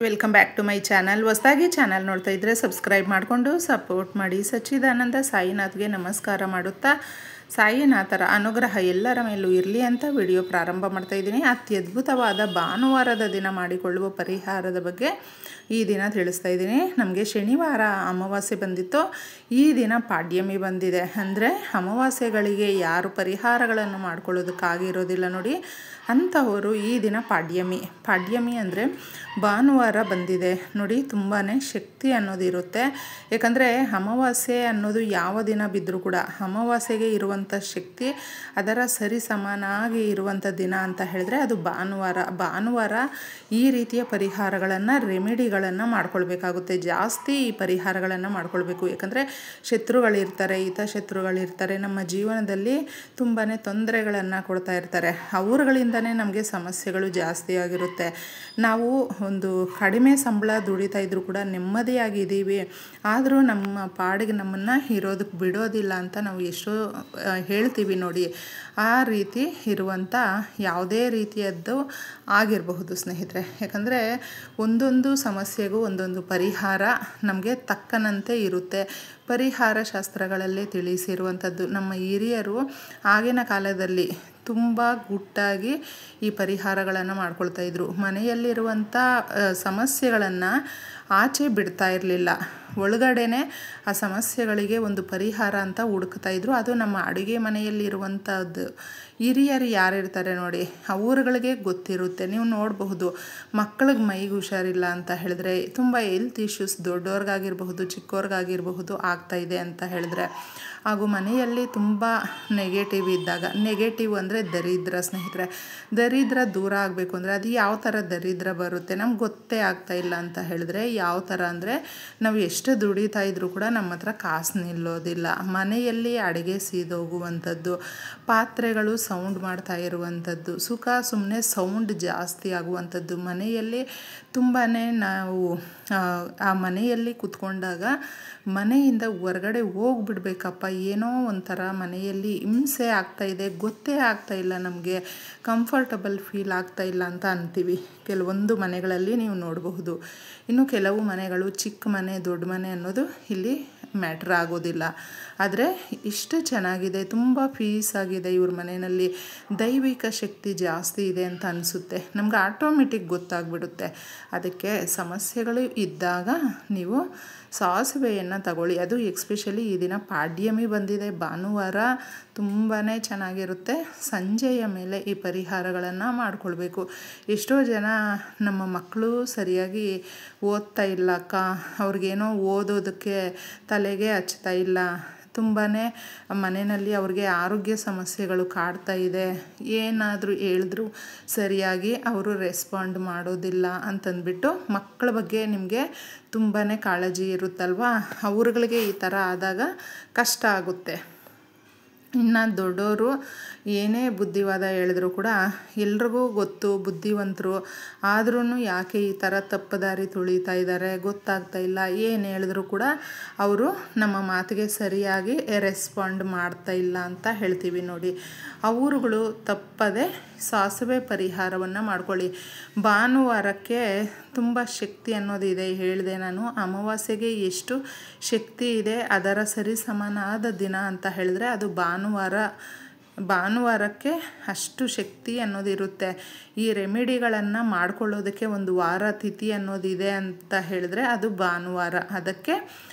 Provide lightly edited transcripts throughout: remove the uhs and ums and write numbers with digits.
Welcome back to my channel. ಹೊಸದಾಗಿ channel ನೋಡ್ತಾ ಇದ್ದರೆ ಸಬ್ಸ್ಕ್ರೈಬ್ ಮಾಡಿಕೊಂಡು ಸಪೋರ್ಟ್ ಮಾಡಿ. ಸಚ್ಚಿದಾನಂದ ಸಾಯಿನಾಥ್ಗೆ ನಮಸ್ಕಾರ ಮಾಡುತ್ತಾ ಸಾಯಿನಾಥರ ಅನುಗ್ರಹ ಎಲ್ಲರ ಮೇಲೂ ಇರಲಿ ಅಂತ ವಿಡಿಯೋ ಪ್ರಾರಂಭ ಮಾಡ್ತಾ ಇದ್ದೀನಿ. ಅತ್ಯದ್ಭುತವಾದ ಭಾನುವಾರದ ದಿನ ಮಾಡಿಕೊಳ್ಳುವ ಪರಿಹಾರದ ಬಗ್ಗೆ ಈ ದಿನ ತಿಳಿಸ್ತಾ ಇದ್ದೀನಿ. ನಮಗೆ ಶನಿವಾರ ಅಮಾವಾಸ್ಯೆ ಬಂದಿತ್ತು, ಈ ದಿನ ಪಾಡ್ಯಮಿ ಬಂದಿದೆ. ಅಂದರೆ ಅಮಾವಾಸ್ಯೆಗಳಿಗೆ ಯಾರು ಪರಿಹಾರಗಳನ್ನು ಮಾಡ್ಕೊಳ್ಳೋದಕ್ಕಾಗಿರೋದಿಲ್ಲ ನೋಡಿ, ಅಂಥವರು ಈ ದಿನ ಪಾಡ್ಯಮಿ ಅಂದರೆ ಭಾನುವಾರ ಬಂದಿದೆ ನೋಡಿ. ತುಂಬಾ ಶಕ್ತಿ ಅನ್ನೋದು ಇರುತ್ತೆ. ಯಾಕಂದರೆ ಅಮಾವಾಸ್ಯೆ ಅನ್ನೋದು ಯಾವ ದಿನ ಬಿದ್ದರೂ ಕೂಡ ಅಮಾವಾಸ್ಯೆಗೆ ಇರುವಂಥ ಶಕ್ತಿ ಅದರ ಸರಿ ಸಮಾನಾಗಿ ಇರುವಂಥ ದಿನ ಅಂತ ಹೇಳಿದ್ರೆ ಅದು ಭಾನುವಾರ ಈ ರೀತಿಯ ಪರಿಹಾರಗಳನ್ನು ರೆಮಿಡಿಗಳನ್ನು ಮಾಡ್ಕೊಳ್ಬೇಕಾಗುತ್ತೆ. ಜಾಸ್ತಿ ಈ ಪರಿಹಾರಗಳನ್ನು ಮಾಡ್ಕೊಳ್ಬೇಕು. ಯಾಕಂದರೆ ಶತ್ರುಗಳಿರ್ತಾರೆ, ಹಿತಶತ್ರುಗಳಿರ್ತಾರೆ, ನಮ್ಮ ಜೀವನದಲ್ಲಿ ತುಂಬಾ ತೊಂದರೆಗಳನ್ನು ಕೊಡ್ತಾ ಇರ್ತಾರೆ. ಅವರುಗಳಿಂದನೇ ನಮಗೆ ಸಮಸ್ಯೆಗಳು ಜಾಸ್ತಿ ಆಗಿರುತ್ತೆ. ನಾವು ಒಂದು ಕಡಿಮೆ ಸಂಬಳ ದುಡಿತಾ ಇದ್ರೂ ಕೂಡ ನೆಮ್ಮದಿಯಾಗಿದ್ದೀವಿ, ಆದರೂ ನಮ್ಮ ಪಾಡಿಗೆ ನಮ್ಮನ್ನು ಇರೋದಕ್ಕೆ ಬಿಡೋದಿಲ್ಲ ಅಂತ ನಾವು ಎಷ್ಟೋ ಹೇಳ್ತೀವಿ ನೋಡಿ. ಆ ರೀತಿ ಇರುವಂಥ ಯಾವುದೇ ರೀತಿಯದ್ದು ಆಗಿರಬಹುದು ಸ್ನೇಹಿತರೆ. ಯಾಕಂದರೆ ಒಂದೊಂದು ಸಮಸ್ಯೆಗೂ ಒಂದೊಂದು ಪರಿಹಾರ ನಮಗೆ ತಕ್ಕನಂತೆ ಇರುತ್ತೆ. ಪರಿಹಾರ ಶಾಸ್ತ್ರಗಳಲ್ಲಿ ತಿಳಿಸಿರುವಂಥದ್ದು ನಮ್ಮ ಹಿರಿಯರು ಆಗಿನ ಕಾಲದಲ್ಲಿ ತುಂಬ ಗುಟ್ಟಾಗಿ ಈ ಪರಿಹಾರಗಳನ್ನು ಮಾಡ್ಕೊಳ್ತಾ ಇದ್ರು. ಮನೆಯಲ್ಲಿರುವಂಥ ಸಮಸ್ಯೆಗಳನ್ನು ಆಚೆ ಬಿಡ್ತಾ ಇರಲಿಲ್ಲ, ಒಳಗಡೆನೆ ಆ ಸಮಸ್ಯೆಗಳಿಗೆ ಒಂದು ಪರಿಹಾರ ಅಂತ ಹುಡುಕ್ತಾ ಇದ್ರು. ಅದು ನಮ್ಮ ಅಡುಗೆ ಮನೆಯಲ್ಲಿರುವಂಥದ್ದು ಹಿರಿಯರು ಯಾರಿರ್ತಾರೆ ನೋಡಿ, ಅವ್ರುಗಳಿಗೆ ಗೊತ್ತಿರುತ್ತೆ. ನೀವು ನೋಡಬಹುದು, ಮಕ್ಕಳಿಗೆ ಮೈಗೆ ಹುಷಾರಿಲ್ಲ ಅಂತ ಹೇಳಿದ್ರೆ, ತುಂಬ ಹೆಲ್ತ್ ಇಶ್ಯೂಸ್ ದೊಡ್ಡವ್ರಿಗಾಗಿರಬಹುದು ಚಿಕ್ಕವ್ರಿಗಾಗಿರಬಹುದು ಆಗ್ತಾಯಿದೆ ಅಂತ ಹೇಳಿದ್ರೆ, ಹಾಗೂ ಮನೆಯಲ್ಲಿ ತುಂಬ ನೆಗೆಟಿವ್ ಅಂದರೆ ದರಿದ್ರ ಸ್ನೇಹಿತರೆ. ದರಿದ್ರ ದೂರ ಆಗಬೇಕು ಅಂದರೆ ಅದು ಯಾವ ಥರ ದರಿದ್ರ ಬರುತ್ತೆ ನಮ್ಗೆ ಗೊತ್ತೇ ಆಗ್ತಾ ಇಲ್ಲ ಅಂತ ಹೇಳಿದ್ರೆ, ಯಾವ ಥರ ಅಂದರೆ ನಾವು ಎಷ್ಟು ದುಡಿತಾ ಇದ್ರೂ ಕೂಡ ನಮ್ಮ ಹತ್ರ ಕಾಸು ನಿಲ್ಲೋದಿಲ್ಲ. ಮನೆಯಲ್ಲಿ ಅಡುಗೆ ಸೀದೋಗುವಂಥದ್ದು, ಪಾತ್ರೆಗಳು ಸೌಂಡ್ ಮಾಡ್ತಾ ಇರುವಂಥದ್ದು, ಸುಮ್ಮನೆ ಸೌಂಡ್ ಜಾಸ್ತಿ ಆಗುವಂಥದ್ದು, ಮನೆಯಲ್ಲಿ ತುಂಬಾ ನಾವು ಆ ಮನೆಯಲ್ಲಿ ಕೂತ್ಕೊಂಡಾಗ ಮನೆಯಿಂದ ಹೊರಗಡೆ ಹೋಗ್ಬಿಡ್ಬೇಕಪ್ಪ, ಏನೋ ಒಂಥರ ಮನೆಯಲ್ಲಿ ಹಿಂಸೆ ಆಗ್ತಾಯಿದೆ, ಗೊತ್ತೇ ಆಗ್ತಾ ಇಲ್ಲ, ನಮಗೆ ಕಂಫರ್ಟಬಲ್ ಫೀಲ್ ಆಗ್ತಾ ಇಲ್ಲ ಅಂತ ಅಂತೀವಿ. ಕೆಲವೊಂದು ಮನೆಗಳಲ್ಲಿ ನೀವು ನೋಡಬಹುದು. ಇನ್ನು ಕೆಲವು ಮನೆಗಳು ಚಿಕ್ಕ ಮನೆ ದೊಡ್ಡ ಮನೆ ಅನ್ನೋದು ಇಲ್ಲಿ ಮ್ಯಾಟ್ರ್ ಆಗೋದಿಲ್ಲ. ಆದರೆ ಇಷ್ಟು ಚೆನ್ನಾಗಿದೆ, ತುಂಬ ಪೀಸ್ ಆಗಿದೆ ಇವ್ರ ಮನೆಯಲ್ಲಿ, ದೈವಿಕ ಶಕ್ತಿ ಜಾಸ್ತಿ ಇದೆ ಅಂತ ಅನಿಸುತ್ತೆ. ನಮ್ಗೆ ಆಟೋಮೆಟಿಕ್ ಗೊತ್ತಾಗ್ಬಿಡುತ್ತೆ. ಅದಕ್ಕೆ ಸಮಸ್ಯೆಗಳು ಇದ್ದಾಗ ನೀವು ಸಾಸಿವೆಯನ್ನು ತಗೊಳ್ಳಿ. ಅದು ಎಕ್ಸ್ಪೆಷಲಿ ಈ ದಿನ ಪಾಡ್ಯಮಿ ಬಂದಿದೆ, ಭಾನುವಾರ ತುಂಬಾ ಚೆನ್ನಾಗಿರುತ್ತೆ. ಸಂಜೆಯ ಮೇಲೆ ಈ ಪರಿಹಾರಗಳನ್ನು ಮಾಡಿಕೊಳ್ಬೇಕು. ಎಷ್ಟೋ ಜನ ನಮ್ಮ ಮಕ್ಕಳು ಸರಿಯಾಗಿ ಓದ್ತಾ ಇಲ್ಲ ಅಕ್ಕ, ಅವ್ರಿಗೇನೋ ಓದೋದಕ್ಕೆ ತಲೆಗೆ ಹಚ್ತಾ ಇಲ್ಲ, ತುಂಬಾ ಮನೆಯಲ್ಲಿ ಅವ್ರಿಗೆ ಆರೋಗ್ಯ ಸಮಸ್ಯೆಗಳು ಕಾಡ್ತಾ ಇದೆ, ಏನಾದರೂ ಹೇಳಿದ್ರು ಸರಿಯಾಗಿ ಅವರು ರೆಸ್ಪಾಂಡ್ ಮಾಡೋದಿಲ್ಲ ಅಂತಂದ್ಬಿಟ್ಟು ಮಕ್ಕಳ ಬಗ್ಗೆ ನಿಮಗೆ ತುಂಬಾ ಕಾಳಜಿ ಇರುತ್ತಲ್ವ, ಅವ್ರುಗಳಿಗೆ ಈ ಥರ ಆದಾಗ ಕಷ್ಟ ಆಗುತ್ತೆ. ಇನ್ನು ದೊಡ್ಡವರು ಏನೇ ಬುದ್ಧಿವಾದ ಹೇಳಿದ್ರು ಕೂಡ ಎಲ್ರಿಗೂ ಗೊತ್ತು, ಬುದ್ಧಿವಂತರು, ಆದ್ರೂ ಯಾಕೆ ಈ ಥರ ತಪ್ಪು ದಾರಿ ತುಳಿತಾ ಇದ್ದಾರೆ ಗೊತ್ತಾಗ್ತಾ ಇಲ್ಲ. ಏನು ಹೇಳಿದ್ರು ಕೂಡ ಅವರು ನಮ್ಮ ಮಾತಿಗೆ ಸರಿಯಾಗಿ ರೆಸ್ಪಾಂಡ್ ಮಾಡ್ತಾ ಇಲ್ಲ ಅಂತ ಹೇಳ್ತೀವಿ ನೋಡಿ. ಅವರುಗಳು ತಪ್ಪದೆ ಸಾಸಿವೆ ಪರಿಹಾರವನ್ನು ಮಾಡ್ಕೊಳ್ಳಿ. ಭಾನುವಾರಕ್ಕೆ ತುಂಬ ಶಕ್ತಿ ಅನ್ನೋದಿದೆ, ಹೇಳಿದೆ ನಾನು. ಅಮಾವಾಸ್ಯೆಗೆ ಎಷ್ಟು ಶಕ್ತಿ ಇದೆ ಅದರ ಸರಿ ಸಮಾನಾದ ದಿನ ಅಂತ ಹೇಳಿದ್ರೆ ಅದು ಭಾನುವಾರಕ್ಕೆ ಅಷ್ಟು ಶಕ್ತಿ ಅನ್ನೋದಿರುತ್ತೆ. ಈ ರೆಮಿಡಿಗಳನ್ನು ಮಾಡ್ಕೊಳ್ಳೋದಕ್ಕೆ ಒಂದು ವಾರ ತಿಥಿ ಅನ್ನೋದಿದೆ ಅಂತ ಹೇಳಿದ್ರೆ ಅದು ಭಾನುವಾರ. ಅದಕ್ಕೆ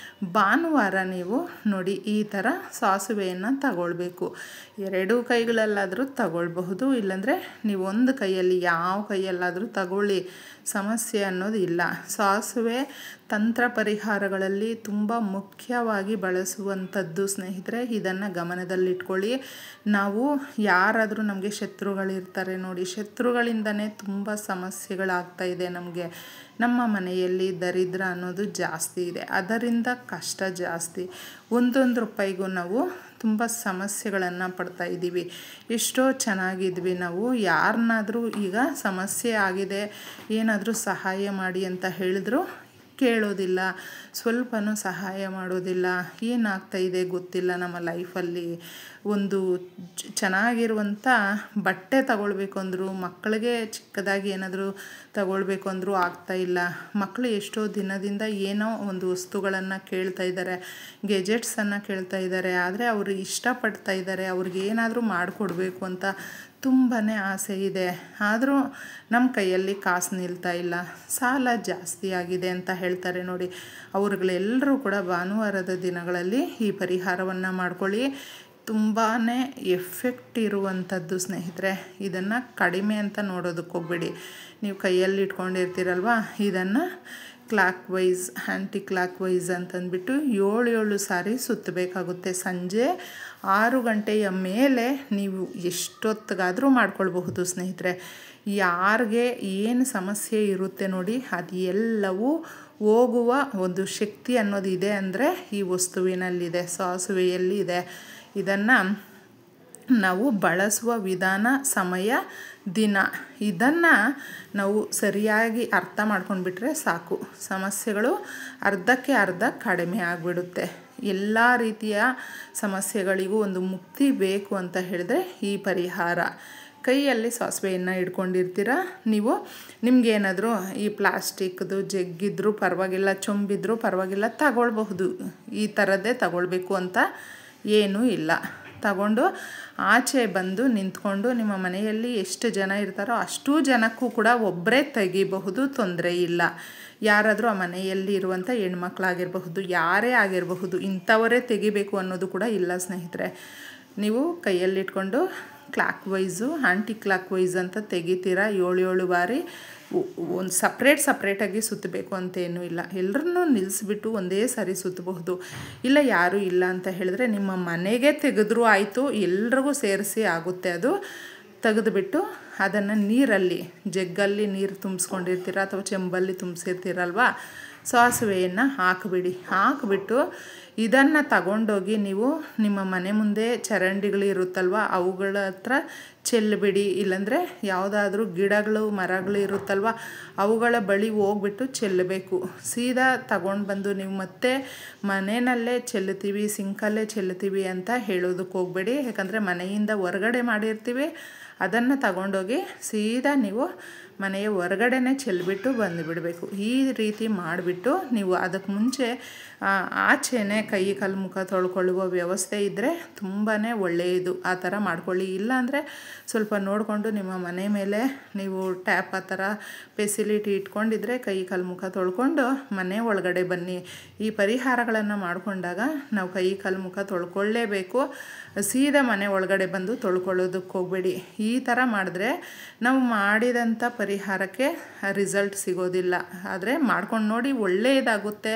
ಭಾನುವಾರ ನೀವು ನೋಡಿ ಈ ಥರ ಸಾಸಿವೆಯನ್ನು ತಗೊಳ್ಬೇಕು. ಎರಡೂ ಕೈಗಳಲ್ಲಾದರೂ ತಗೊಳ್ಬಹುದು, ಇಲ್ಲಾಂದರೆ ನೀವು ಒಂದು ಕೈಯಲ್ಲಿ ಯಾವ ಕೈಯಲ್ಲಾದರೂ ತಗೊಳ್ಳಿ, ಸಮಸ್ಯೆ ಅನ್ನೋದು ಇಲ್ಲ. ಸಾಸಿವೆ ತಂತ್ರ ಪರಿಹಾರಗಳಲ್ಲಿ ತುಂಬ ಮುಖ್ಯವಾಗಿ ಬಳಸುವಂಥದ್ದು ಸ್ನೇಹಿತರೆ. ಇದನ್ನು ಗಮನದಲ್ಲಿಟ್ಕೊಳ್ಳಿ. ನಾವು ಯಾರಾದರೂ ನಮಗೆ ಶತ್ರುಗಳಿರ್ತಾರೆ ನೋಡಿ, ಶತ್ರುಗಳಿಂದನೇ ತುಂಬ ಸಮಸ್ಯೆಗಳಾಗ್ತಾ ಇದೆ ನಮಗೆ. ನಮ್ಮ ಮನೆಯಲ್ಲಿ ದರಿದ್ರ ಅನ್ನೋದು ಜಾಸ್ತಿ ಇದೆ, ಅದರಿಂದ ಕಷ್ಟ ಜಾಸ್ತಿ. ಒಂದೊಂದು ರೂಪಾಯಿಗೂ ನಾವು ತುಂಬ ಸಮಸ್ಯೆಗಳನ್ನು ಪಡ್ತಾ ಇದ್ದೀವಿ. ಎಷ್ಟೋ ಚೆನ್ನಾಗಿದ್ವಿ ನಾವು, ಯಾರನ್ನಾದರೂ ಈಗ ಸಮಸ್ಯೆ ಆಗಿದೆ ಏನಾದರೂ ಸಹಾಯ ಮಾಡಿ ಅಂತ ಹೇಳಿದ್ರು ಕೇಳೋದಿಲ್ಲ, ಸ್ವಲ್ಪನೂ ಸಹಾಯ ಮಾಡೋದಿಲ್ಲ. ಏನಾಗ್ತಾಯಿದೆ ಗೊತ್ತಿಲ್ಲ ನಮ್ಮ ಲೈಫಲ್ಲಿ. ಒಂದು ಚೆನ್ನಾಗಿರುವಂಥ ಬಟ್ಟೆ ತಗೊಳ್ಬೇಕು ಅಂದರೂ, ಮಕ್ಕಳಿಗೆ ಚಿಕ್ಕದಾಗಿ ಏನಾದರೂ ತಗೊಳ್ಬೇಕು ಅಂದರೂ ಆಗ್ತಾಯಿಲ್ಲ. ಮಕ್ಕಳು ಎಷ್ಟೋ ದಿನದಿಂದ ಏನೋ ಒಂದು ವಸ್ತುಗಳನ್ನು ಕೇಳ್ತಾ ಇದ್ದಾರೆ, ಗೆಜೆಟ್ಸನ್ನು ಕೇಳ್ತಾ ಇದ್ದಾರೆ. ಆದರೆ ಅವರು ಇಷ್ಟಪಡ್ತಾ ಇದ್ದಾರೆ, ಅವ್ರಿಗೆ ಏನಾದರೂ ಮಾಡಿಕೊಡ್ಬೇಕು ಅಂತ ತುಂಬಾ ಆಸೆ ಇದೆ. ಆದರೂ ನಮ್ಮ ಕೈಯಲ್ಲಿ ಕಾಸು ನಿಲ್ತಾ ಇಲ್ಲ, ಸಾಲ ಜಾಸ್ತಿ ಆಗಿದೆ ಅಂತ ಹೇಳ್ತಾರೆ ನೋಡಿ. ಅವ್ರುಗಳೆಲ್ಲರೂ ಕೂಡ ಭಾನುವಾರದ ದಿನಗಳಲ್ಲಿ ಈ ಪರಿಹಾರವನ್ನು ಮಾಡ್ಕೊಳ್ಳಿ. ತುಂಬಾ ಎಫೆಕ್ಟ್ ಇರುವಂಥದ್ದು ಸ್ನೇಹಿತರೆ. ಇದನ್ನು ಕಡಿಮೆ ಅಂತ ನೋಡೋದಕ್ಕೆ ಹೋಗ್ಬೇಡಿ. ನೀವು ಕೈಯಲ್ಲಿ ಇಟ್ಕೊಂಡಿರ್ತೀರಲ್ವ, ಇದನ್ನು clockwise, anticlockwise ಅಂತಂದ್ಬಿಟ್ಟು 7 ಸಾರಿ ಸುತ್ತಬೇಕಾಗುತ್ತೆ. ಸಂಜೆ 6 ಗಂಟೆಯ ಮೇಲೆ ನೀವು ಎಷ್ಟೊತ್ತಿಗಾದರೂ ಮಾಡ್ಕೊಳ್ಬಹುದು ಸ್ನೇಹಿತರೆ. ಯಾರಿಗೆ ಏನು ಸಮಸ್ಯೆ ಇರುತ್ತೆ ನೋಡಿ, ಅದು ಎಲ್ಲವೂ ಹೋಗುವ ಒಂದು ಶಕ್ತಿ ಅನ್ನೋದು ಇದೆ ಅಂದರೆ ಈ ವಸ್ತುವಿನಲ್ಲಿದೆ, ಸಾಸುವೆಯಲ್ಲಿದೆ. ಇದನ್ನು ನಾವು ಬಳಸುವ ವಿಧಾನ, ಸಮಯ, ದಿನ, ಇದನ್ನು ನಾವು ಸರಿಯಾಗಿ ಅರ್ಥ ಮಾಡ್ಕೊಂಡ್ಬಿಟ್ರೆ ಸಾಕು. ಸಮಸ್ಯೆಗಳು ಅರ್ಧಕ್ಕೆ ಅರ್ಧ ಕಡಿಮೆ ಆಗಿಬಿಡುತ್ತೆ. ಎಲ್ಲ ರೀತಿಯ ಸಮಸ್ಯೆಗಳಿಗೂ ಒಂದು ಮುಕ್ತಿ ಬೇಕು ಅಂತ ಹೇಳಿದ್ರೆ ಈ ಪರಿಹಾರ. ಕೈಯಲ್ಲಿ ಸಾಸಿವೆಯನ್ನು ಇಟ್ಕೊಂಡಿರ್ತೀರ ನೀವು. ನಿಮಗೇನಾದರೂ ಈ ಪ್ಲಾಸ್ಟಿಕ್ದು ಜಗ್ಗಿದ್ರೂ ಪರವಾಗಿಲ್ಲ, ಚೊಂಬಿದ್ರೂ ಪರವಾಗಿಲ್ಲ, ತಗೊಳ್ಬಹುದು. ಈ ಥರದ್ದೇ ತಗೊಳ್ಬೇಕು ಅಂತ ಏನೂ ಇಲ್ಲ. ತಗೊಂಡು ಆಚೆ ಬಂದು ನಿಂತ್ಕೊಂಡು ನಿಮ್ಮ ಮನೆಯಲ್ಲಿ ಎಷ್ಟು ಜನ ಇರ್ತಾರೋ ಅಷ್ಟೂ ಜನಕ್ಕೂ ಕೂಡ ಒಬ್ಬರೇ ತೆಗಿಬಹುದು, ತೊಂದರೆ ಇಲ್ಲ. ಯಾರಾದರೂ ಆ ಮನೆಯಲ್ಲಿ ಇರುವಂಥ ಹೆಣ್ಮಕ್ಳಾಗಿರಬಹುದು, ಯಾರೇ ಆಗಿರಬಹುದು, ಇಂಥವರೇ ತೆಗಿಬೇಕು ಅನ್ನೋದು ಕೂಡ ಇಲ್ಲ ಸ್ನೇಹಿತರೆ. ನೀವು ಕೈಯಲ್ಲಿಟ್ಕೊಂಡು clockwise, anticlockwise ಅಂತ ತೆಗಿತೀರ. 7 ಬಾರಿ ಒಂದು ಸಪ್ರೇಟಾಗಿ ಸುತ್ತಬೇಕು ಅಂತೇನೂ ಇಲ್ಲ. ಎಲ್ಲರನ್ನೂ ನಿಲ್ಲಿಸ್ಬಿಟ್ಟು ಒಂದೇ ಸಾರಿ ಸುತ್ತಬಹುದು. ಇಲ್ಲ ಯಾರೂ ಇಲ್ಲ ಅಂತ ಹೇಳಿದ್ರೆ ನಿಮ್ಮ ಮನೆಗೆ ತೆಗೆದ್ರೂ ಆಯಿತು, ಎಲ್ರಿಗೂ ಸೇರಿಸಿ ಆಗುತ್ತೆ. ಅದು ತೆಗೆದುಬಿಟ್ಟು ಅದನ್ನು ನೀರಲ್ಲಿ, ಜಗ್ಗಲ್ಲಿ ನೀರು ತುಂಬಿಸ್ಕೊಂಡಿರ್ತೀರ ಅಥವಾ ಚೆಂಬಲ್ಲಿ ತುಂಬಿಸಿರ್ತೀರಲ್ವ, ಸಾಸಿವೆಯನ್ನು ಹಾಕಿಬಿಟ್ಟು ಇದನ್ನು ತಗೊಂಡೋಗಿ ನೀವು ನಿಮ್ಮ ಮನೆ ಮುಂದೆ ಚರಂಡಿಗಳಿರುತ್ತಲ್ವ ಅವುಗಳ ಹತ್ರ ಚೆಲ್ಲಿಬಿಡಿ. ಇಲ್ಲಾಂದರೆ ಯಾವುದಾದ್ರೂ ಗಿಡಗಳು, ಮರಗಳು ಇರುತ್ತಲ್ವ ಅವುಗಳ ಬಳಿ ಹೋಗ್ಬಿಟ್ಟು ಚೆಲ್ಲಬೇಕು. ಸೀದಾ ತಗೊಂಡು ಬಂದು ನೀವು ಮತ್ತೆ ಮನೆಯಲ್ಲೇ ಚೆಲ್லுತ್ತೀವಿ, ಸಿಂಕಲ್ಲೇ ಚೆಲ್லுತ್ತೀವಿ ಅಂತ ಹೇಳೋದಕ್ಕೆ ಹೋಗಬೇಡಿ. ಯಾಕಂದರೆ ಮನೆಯಿಂದ ಹೊರಗಡೆ ಮಾಡಿರ್ತೀವಿ, ಅದನ್ನು ತಗೊಂಡೋಗಿ ಸೀದಾ ನೀವು ಮನೆಯ ಹೊರಗಡೆನೇ ಚೆಲ್ಲಿಬಿಟ್ಟು ಬಂದುಬಿಡಬೇಕು. ಈ ರೀತಿ ಮಾಡಿಬಿಟ್ಟು ನೀವು ಅದಕ್ಕೆ ಮುಂಚೆ ಆಚೆನೇ ಕೈ ಕಾಲು ಮುಖ ತೊಳ್ಕೊಳ್ಳುವ ವ್ಯವಸ್ಥೆ ಇದ್ದರೆ ತುಂಬಾ ಒಳ್ಳೆಯದು. ಆ ಥರ ಮಾಡ್ಕೊಳ್ಳಿ. ಇಲ್ಲಾಂದರೆ ಸ್ವಲ್ಪ ನೋಡಿಕೊಂಡು ನಿಮ್ಮ ಮನೆ ಮೇಲೆ ನೀವು ಟ್ಯಾಪ್ ಆ ಥರ ಫೆಸಿಲಿಟಿ ಇಟ್ಕೊಂಡಿದ್ರೆ ಕೈ ಕಾಲು ಮುಖ ತೊಳ್ಕೊಂಡು ಮನೆ ಒಳಗಡೆ ಬನ್ನಿ. ಈ ಪರಿಹಾರಗಳನ್ನು ಮಾಡಿಕೊಂಡಾಗ ನಾವು ಕೈ ಕಾಲು ಮುಖ ತೊಳ್ಕೊಳ್ಳೇಬೇಕು. ಸೀದಾ ಮನೆ ಒಳಗಡೆ ಬಂದು ತೊಳ್ಕೊಳ್ಳೋದಕ್ಕೆ ಹೋಗಬೇಡಿ. ಈ ಥರ ಮಾಡಿದ್ರೆ ನಾವು ಮಾಡಿದಂಥ ಪರಿಹಾರಕ್ಕೆ ರಿಸಲ್ಟ್ ಸಿಗೋದಿಲ್ಲ. ಆದರೆ ಮಾಡ್ಕೊಂಡು ನೋಡಿ, ಒಳ್ಳೆಯದಾಗುತ್ತೆ.